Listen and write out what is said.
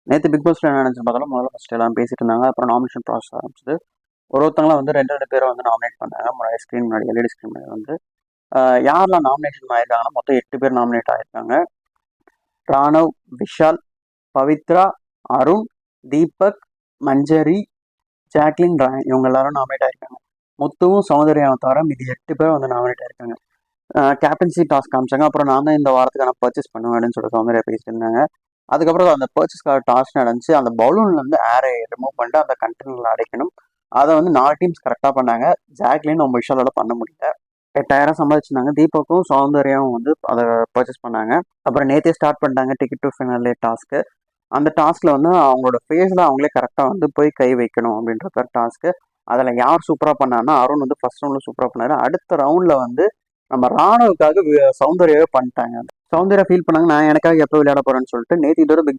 நேற்று பிக் பாஸ்ல என்ன நினைச்சு பார்த்தாலும் முதல்ல ஃபர்ஸ்ட் எல்லாம் பேசிட்டு இருந்தாங்க. அப்புறம் நாமினேஷன் ப்ராசஸ் ஆரம்பிச்சது. ஒருத்தவங்களாம் வந்து ரெண்டு ரெண்டு பேரை வந்து நாமினேட் பண்ணாங்க. முன்னாடி ஸ்க்ரீன் முன்னாடி எல்இடி ஸ்க்ரீன் முன்னாடி வந்து யாரெல்லாம் நாமினேஷன் ஆயிருக்காங்கன்னா மொத்தம் 8 பேர் நாமினேட் ஆயிருக்காங்க. ராணவ், விஷால், பவித்ரா, அருண், தீபக், மஞ்சரி, ஜாக்லின், ராயன் இவங்க எல்லாரும் நாமினேட் ஆயிருக்காங்க. முத்துவும் சௌந்தர்யாவை தவிர மீதி 8 பேர் வந்து நாமினேட் ஆயிருக்காங்க. கேப்டன்சி டாஸ்க் காமிச்சாங்க. அப்புறம் நான் தான் இந்த வாரத்துக்கான பர்ச்சேஸ் பண்ணுவேன் அப்படின்னு சொல்லிட்டு சௌந்தர்யா பேசிட்டு இருந்தாங்க. அதுக்கப்புறம் அந்த பர்ச்சேஸ்க்காக டாஸ்க் நடந்துச்சு. அந்த பலூன்ல இருந்து ஏரை ரிமூவ் பண்ணிட்டு அந்த கண்டெய்னர்ல அடைக்கணும். அதை வந்து 4 டீம்ஸ் கரெக்டாக பண்ணாங்க. ஜாக்லின் நம்ம விஷாலோட பண்ண முடியல. 8000 சம்பாதிச்சிருந்தாங்க. தீபக்கும் சௌந்தர்யாவும் வந்து அதை பர்ச்சேஸ் பண்ணாங்க. அப்புறம் நேற்றே ஸ்டார்ட் பண்ணிட்டாங்க டிக்கெட் டு ஃபினாலே டாஸ்க்கு. அந்த டாஸ்க்ல வந்து அவங்களோட ஃபேஸ்ல அவங்களே கரெக்டாக வந்து போய் கை வைக்கணும் அப்படின்ற டாஸ்க்கு. அதில் யார் சூப்பராக பண்ணாருன்னா அருண் வந்து ஃபர்ஸ்ட் ரவுண்டில் சூப்பராக பண்ணாரு. அடுத்த ரவுண்டில் வந்து நம்ம ராணுவுக்காக சௌந்தர்யாவே பண்ணிட்டாங்க. சௌந்தர்யா ஃபீல் பண்ணாங்க, நான் எனக்காக எப்போ விளையாட போறேன்னு சொல்லிட்டு நேற்று இதோட பிக்